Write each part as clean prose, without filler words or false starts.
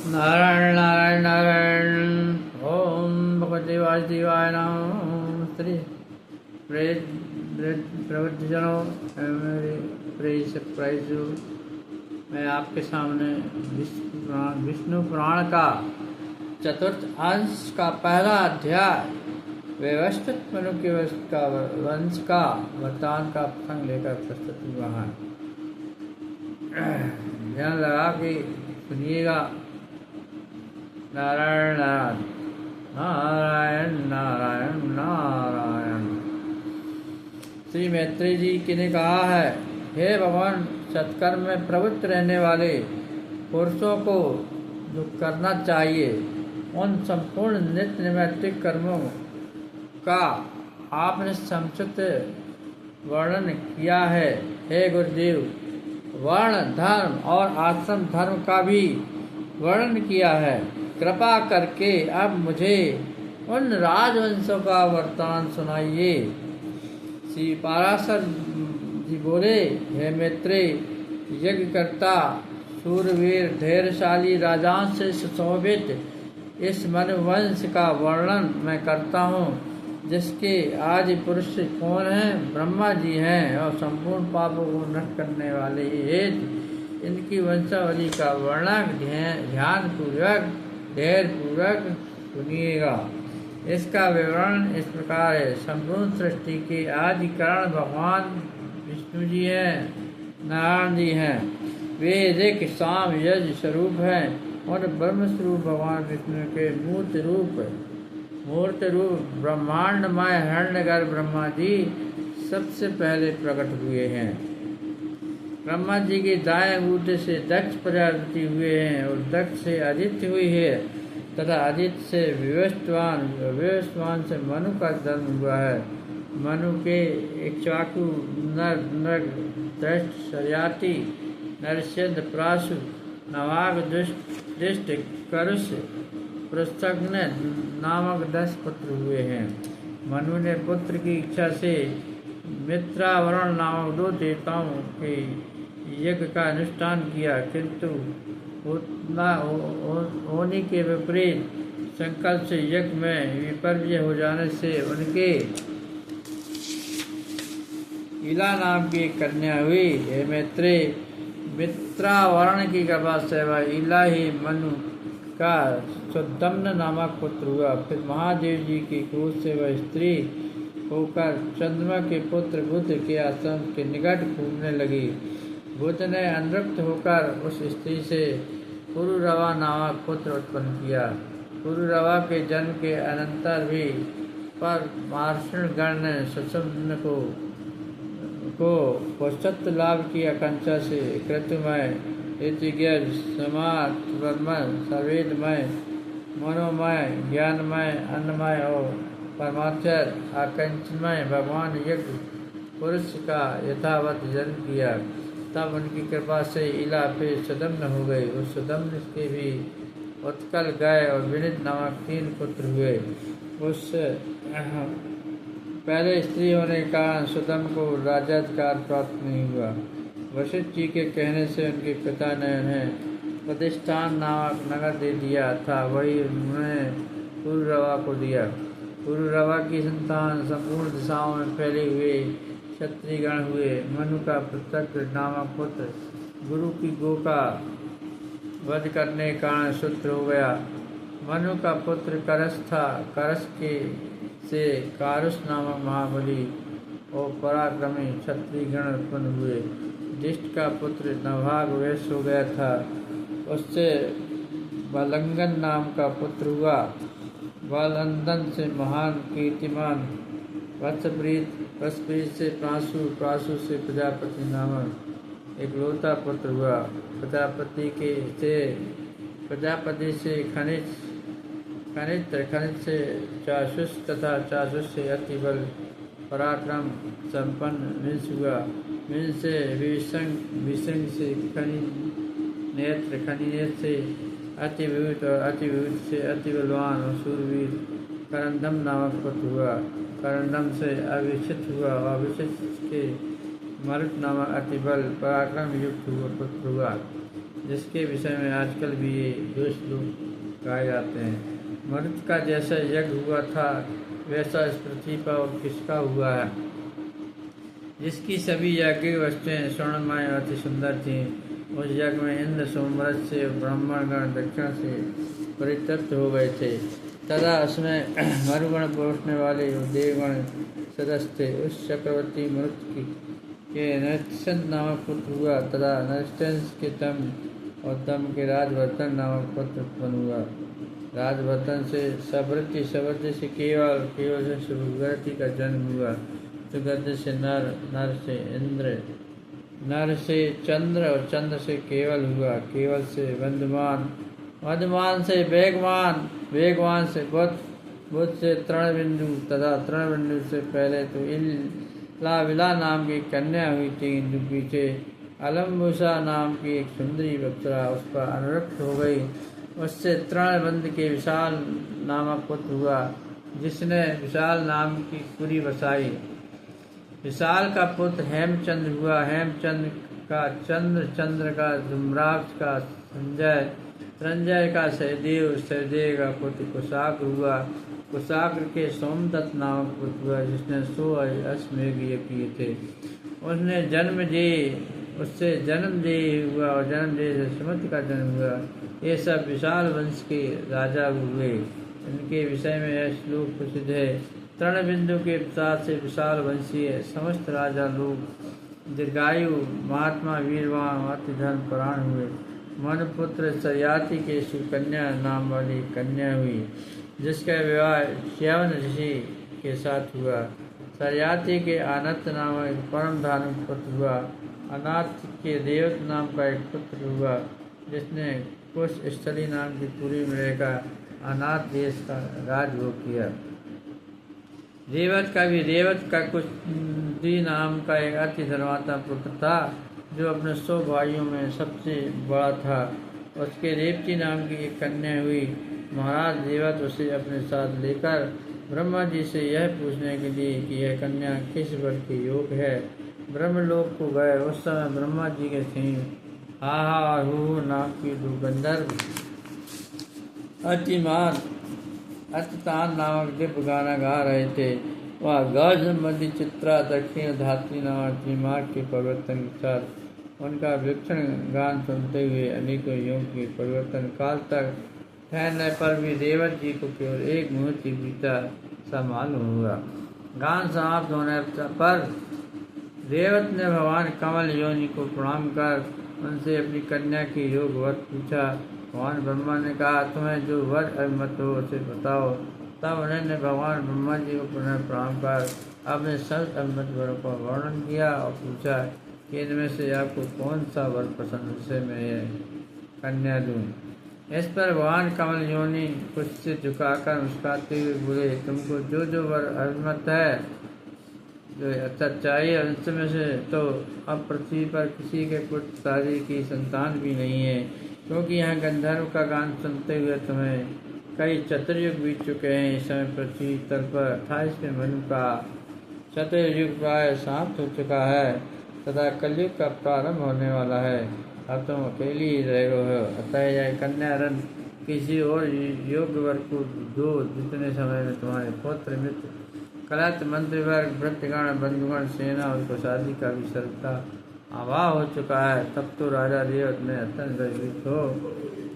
नारायण नारायण नारायण। ओम भगवते वासुदेवाय नमः। श्री प्रवृत्तिजनों एवं मेरे प्रिय सब्सक्राइबरों, मैं आपके सामने विष्णु पुराण का चतुर्थ अंश का पहला अध्याय व्यवस्थित मनु के वंश का वर्तमान का प्रसंग लेकर प्रस्तुत हुआ है। ध्यान लगा के सुनिएगा। नारायण नारायण नारायण नारायण। श्री मैत्रेय जी ने कहा है, हे भगवान, सत्कर्म में प्रवृत्त रहने वाले पुरुषों को जो करना चाहिए उन संपूर्ण नित्य नैमित्तिक कर्मों का आपने समुचित वर्णन किया है। हे गुरुदेव, वर्ण धर्म और आश्रम धर्म का भी वर्णन किया है। कृपा करके अब मुझे उन राजवंशों का वृत्तांत सुनाइए। श्री पराशर जी बोले, हे मैत्रेय, यज्ञकर्ता शूरवीर धैर्यशाली राजाओं से सुशोभित इस मनुवंश का वर्णन मैं करता हूँ, जिसके आदि पुरुष कौन हैं? ब्रह्मा जी हैं और संपूर्ण पापों को नष्ट करने वाले हेतु इनकी वंशावली का वर्णन ध्यान पूर्वक धैर्य पूर्वक सुनिएगा। इसका विवरण इस प्रकार है। संपूर्ण सृष्टि के आदि कारण भगवान विष्णु जी हैं, नारायण जी हैं। वे ऋक् साम यज्ञ स्वरूप हैं और ब्रह्म स्वरूप भगवान विष्णु के मूर्त रूप ब्रह्मांडमय हिरण्यगर्भ ब्रह्मा जी सबसे पहले प्रकट हुए हैं। ब्रह्मा जी के दाएं अंगूठे से दक्ष प्रजापति हुए हैं और दक्ष से आदित्य हुई है तथा आदित्य से विवस्वान से मनु का जन्म हुआ है। मनु के इक्ष्वाकु नर दृष्ट शर्याति नरसिंह प्रासु नवाग दृष्ट करुष प्रस्थग्न नामक 10 पुत्र हुए हैं। मनु ने पुत्र की इच्छा से मित्रावरण नामक 2 देवताओं के यज्ञ का अनुष्ठान किया, किंतु उतना होने के विपरीत संकल्प से यज्ञ में विपर्य हो जाने से उनके इला नाम की कन्या हुई। हे मैत्रेय, मित्रावरण की कृपा से वह इला ही मनु का सुदम्न नामक पुत्र हुआ। फिर महादेव जी की क्रोध से वह स्त्री होकर चंद्रमा के पुत्र बुध के आश्रम के निकट घूमने लगी। बुध ने अनुरक्त होकर उस स्त्री से पुरुरवा नामक पुत्र उत्पन्न किया। पुरुरवा के जन्म के अनंतर भी पर महर्षि गण ने सुषुम्न को पश्चात लाभ की आकांक्षा से कृतमय ऋतुज्ञ समाज ब्रह्म सवेदमय मनोमय ज्ञानमय अन्नमय और परमात्यर आकांक्षमय भगवान यज्ञ पुरुष का यथावत जन्म किया। तब उनकी कृपा से इला फिर सुदम्न हो गई। उस सुदम्न के भी उत्कल गए और विनित नामक 3 पुत्र हुए। उस पहले स्त्री होने के कारण सुदम्न को राज्याधिकार प्राप्त नहीं हुआ। वशिष्ठ जी के कहने से उनके पिता ने उन्हें प्रतिष्ठान नामक नगर दे दिया था, वही उन्होंने पुरुरवा को दिया। पुरुरवा की संतान संपूर्ण दिशाओं में फैले हुए क्षत्रियगण हुए। मनु का पृथक नामक पुत्र गुरु की गो का वध करने के कारण शूद्र हो गया। मनु का पुत्र करस था। करस के से कारुष नामक महाबली और पराक्रमी क्षत्रियगण उत्पन्न हुए। जिष्ट का पुत्र नभाग वैश्य हो गया था। उससे बालंगन नाम का पुत्र हुआ। बालंदन से महान कीर्तिमान वत्सप्रीत से प्रासु से प्रजापति नामक एकलौता पुत्र हुआ। प्रजापति से खनिज से चाशुष तथा चाशुष से अति बल पराक्रम संपन्न मिंस हुआ। मिंस से विसंग से खनि नेत्र से अति विविध और अति विविध से अति बलवान और शूरवीर करंदम नामक पुत्र हुआ। करंदम से अविचित हुआ और अविचित के मरुत नामक अति बल पराक्रम युक्त हुआ पुत्र हुआ। जिसके विषय में आजकल भी ये दो श्लोक गाए जाते हैं। मरुत का जैसा यज्ञ हुआ था वैसा इस पृथ्वी पर और किसका हुआ है, जिसकी सभी यज्ञ वस्तुएं स्वर्णमय अति सुंदर थीं। उस यज्ञ में इंद्र सोमरस से ब्राह्मणगण दक्षिण से परितृप्त हो गए थे तथा उसमें मरुगण परोसने वाले देवगण सदस्य थे। उस चक्रवर्ती मरुत के नरस्तेंस नामक पुत्र हुआ तथा नरस्तेंस के दम और दम के राजवर्धन नामक पुत्र उत्पन्न हुआ। राजवर्धन से सवृत्ति, सवृत्ति से केवल, केवल से सुगति का जन्म हुआ। सुगति से नर, नर से इंद्र, नर से चंद्र और चंद्र से केवल हुआ। केवल से वंदमान, वंदमान से वेगवान, वेगवान से बुद्ध, बुद्ध से तृणबिंदु तथा तृणबिंदु से पहले तो इलाविला नाम की कन्या हुई थी, किंतु पीछे अलम्बुसा नाम की एक सुंदरी अप्सरा उस पर अनुरक्त हो गई। उससे तृणबंध के विशाल नामक पुत्र हुआ, जिसने विशाल नाम की पुरी बसाई। विशाल का पुत्र हेमचंद्र हुआ। हेमचंद्र का चंद्र, चंद्र का धूम्राक्ष का संजय, संजय का सहदेव, सहदेव का पुत्र कुशाग्र हुआ। कुशाग्र के सोमदत्त नामक पुत्र हुआ, जिसने 100 अश्वमेध किए थे। उसने जन्म दे, उससे जन्म दे हुआ और जन्म दे से सुमति का जन्म हुआ। ये सब विशाल वंश के राजा हुए। इनके विषय में यह श्लोक प्रसिद्ध है। तृणबिंदु के प्रसाद से विशाल वंशीय समस्त राजा लोग दीर्घायु, महात्मा, वीरवान, अति धर्म परायण हुए। मनुपुत्र सरियाती के सुकन्या नाम वाली कन्या हुई, जिसका विवाह च्यवन ऋषि के साथ हुआ। सरियाती के अनंत नाम एक परम धार्मिक पुत्र हुआ। अनाथ के देवत नाम का एक पुत्र हुआ, जिसने कुश स्थली नाम की पुरी में रहकर अनाथ देश का राजभोग किया। रेवत का भी, रेवत का कुशी नाम का एक अति धर्मात्मा पुत्र था, जो अपने 100 भाइयों में सबसे बड़ा था। उसके रेवती नाम की एक कन्या हुई। महाराज रेवत उसे अपने साथ लेकर ब्रह्मा जी से यह पूछने के लिए कि यह कन्या किस वर के योग है, ब्रह्मलोक को गए। उस समय ब्रह्मा जी के सिंह हा हा और हु नाम की दो गंधर्व अतिमान, अतितान नामक दिव्य गाना गा रहे थे। वह गज मध्य चित्रा दक्षिण धात्री नामक त्रिमार्ग के परिवर्तन के साथ उनका विक्षण गान सुनते हुए अनेकों युग के परिवर्तन काल तक ठहरने पर भी रेवत जी को केवल एक मुहूर्त ही बीता सा मालूम हुआ। गान समाप्त होने पर रेवत ने भगवान कमल योनि को प्रणाम कर उनसे अपनी कन्या की योग वर पूछा। भगवान ब्रह्मा ने कहा, तुम्हें जो वर अभिमत हो उसे बताओ। तब उन्होंने भगवान ब्रह्मा जी को पुनः प्रणाम कर अपने सब अभिमत वरों का वर्णन किया और पूछा कि इनमें से आपको कौन सा वर पसंद, जिसे मैं यह कन्या दूँ। इस पर भगवान कमल योनि कुछ से झुकाकर मुस्कुराते हुए बोले, तुमको जो जो वर अभिमत है, जो अच्छा चाहिए, उनमें से तो अब पृथ्वी पर किसी के पुत्र आदि की संतान भी नहीं है, क्योंकि यहाँ गंधर्व का गान सुनते हुए तुम्हें कई चतुर्युग बीत चुके हैं। इस समय पृथ्वी तल पर 28वें मनु का चतुर्युग प्राय समाप्त हो चुका है तथा कलयुग का प्रारंभ होने वाला है। अब तुम अकेली ही रह गए हो, अतः यह कन्या रन किसी और योग्य वर्ग को दो, जितने समय में तुम्हारे पुत्र मित्र कलत मंत्रिवर्ग भृत्यगण बंधुगण सेना और प्रसादी का भी सर्वथा अभाव हो चुका है। तब तो राजा रेवत ने अत्यंत भयभीत हो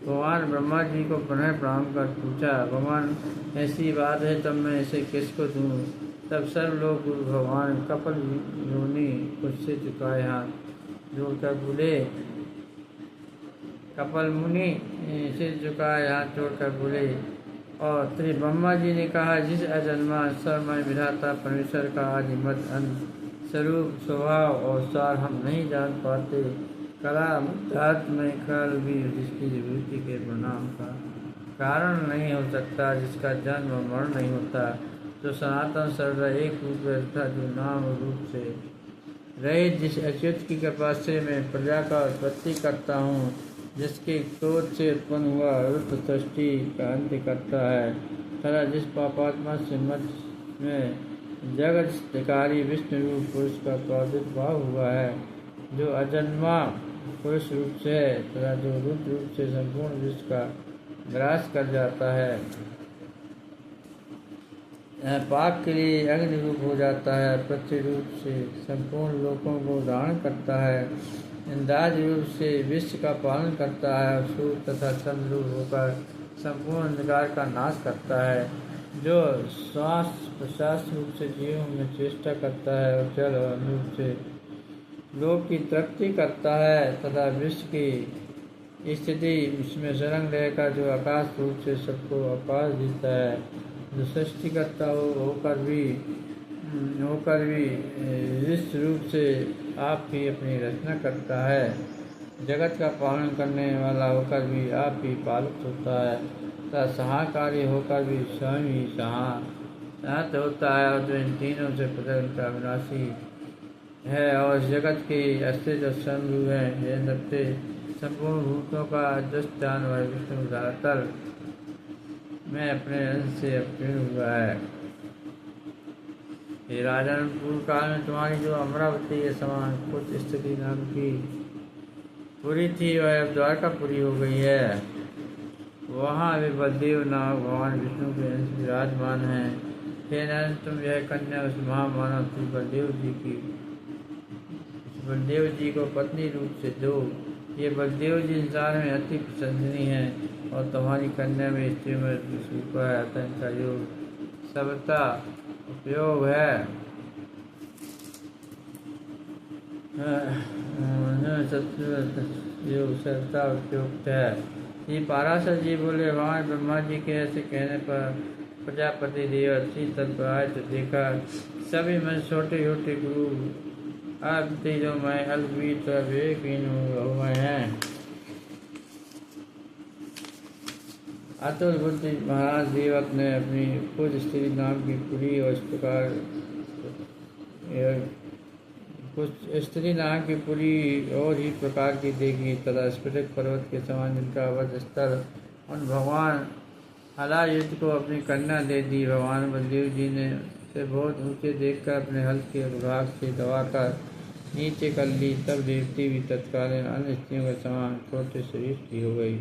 भगवान ब्रह्मा जी को पुनः प्रणाम कर पूछा, भगवान ऐसी बात है, तब मैं इसे किसको दूँ। तब सब लोग गुरु भगवान कपिल योनि उससे झुकाए हाथ जोड़कर बोले, कपिल मुनि से झुकाए हाथ जोड़कर बोले और श्री ब्रह्मा जी ने कहा, जिस अजन्मा सर्वमय विधाता परमेश्वर का आदि मत अंत स्वरूप स्वभाव और सार हम नहीं जान पाते, कला में काल भी जिसकी विभूति के परिणाम का कारण नहीं हो सकता, जिसका जन्म और मरण नहीं होता, जो सनातन सर्वदा एक रूप व्यवस्था, जो नाम और रूप से रहे, जिस अच्युत की कृपा से मैं प्रजा का उत्पत्ति करता हूँ, जिसके क्रोध से उत्पन्न हुआ रुद्र सृष्टि का अंत्य करता है, तथा जिस पापात्मा से मध्य में जगत शिकारी विष्णु रूप पुरुष का प्रादुर्भाव हुआ है, जो अजन्मा पुरुष रूप से है तथा जो रुद्र रूप से संपूर्ण विश्व का ग्रास कर जाता है, पाक के लिए अग्नि रूप हो जाता है, पृथ्वी रूप से संपूर्ण लोकों को धारण करता है, इंद्राज रूप से विश्व का पालन करता है और सूर्य तथा चंद्र रूप होकर संपूर्ण अंधकार का नाश करता है, जो श्वास प्रश्वास रूप से जीवों में चेष्टा करता है और जल और अन्न रूप से लोक की तृप्ति करता है तथा विश्व की स्थिति इसमें सरंग रहकर जो आकाश रूप से सबको आकाश देता है, जो सृष्टिकर्ता होकर भी विश्व रूप से आप ही अपनी रचना करता है, जगत का पालन करने वाला होकर भी आप ही पालक होता है तथा सहाकारी होकर भी स्वयं ही सहायता होता है, और जो इन तीनों से पृथक का विनाशी है और जगत के अस्तित्व स्वयं है, यह सबसे संपूर्ण भूतों का अधिष्ठान व विष्णु धरातल में अपने अंश से अवतीर्ण हुआ है। हे राजन, पूर्व काल में तुम्हारी जो अमरावती के समान कुछ स्थिति नाम की पुरी थी वह अब द्वारकापुरी हो गई है। वहाँ वे बलदेव नाम भगवान विष्णु के अंश विराजमान हैं। हे नरेंद्र, तुम यह कन्या उस महामानव श्री बलदेव जी को पत्नी रूप से दो। ये बलदेव जी संसार में अति प्रशंसनीय है और तुम्हारी कन्या में स्त्री में रूप है, अतः इनका योग सबता उपयोग है। योग सबता उपयुक्त है। ये पाराशर जी बोले, भगवान ब्रह्मा जी के ऐसे कहने पर प्रजापति देव अच्छी तत्व आए तो देखा सभी में छोटे छोटे गुरु अब जो मैं अल्पीत विवेकहीन हुए हैं। अतुल बुद्धि महाराज देवक ने अपनी खुद स्त्री नाम की पुरी और इस प्रकार कुछ स्त्री नाम की पुरी और ही प्रकार की देखी तथा स्फटिक पर्वत के समान जिनका वध स्थल उन भगवान हलायुद्ध को अपनी कन्या दे दी। भगवान बलदेव जी ने उसे बहुत ऊंचे देखकर अपने हल के विभाग से दबाकर नीचे कर ली। तब देवती भी तत्कालीन अन्य स्त्रियों के समान छोटे शरीर की हो गई।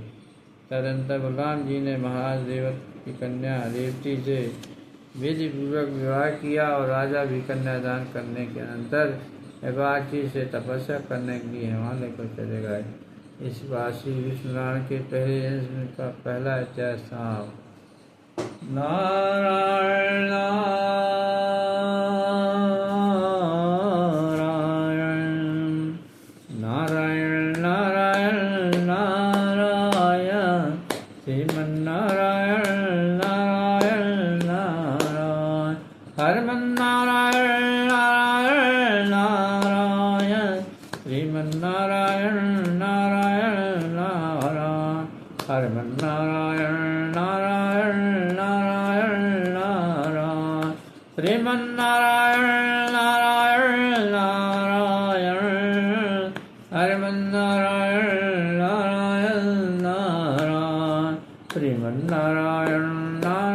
तदंतर बलराम जी ने महाराज देवक की कन्या देवती से विधि पूर्वक विवाह किया और राजा भी कन्यादान करने के अनंतर एबाची से तपस्या करने के लिए हिमालय को चले गए। इस बात श्री विष्णुनारायण के पहले अंश का पहला अध्याय समाप्त। नारायण नारायण नारायण नारायण श्रीमन्नारायण नारायण नारायण हरमन्नारायण नारायण नारायण श्रीमन्नारायण नारायण नारायण हरमन्नारायण नारायण नारायण नारायण श्रीमन्नारायण नारायण नारायण हरमन्नारायण नारायण नारायण श्रीमन्नारायण नारायण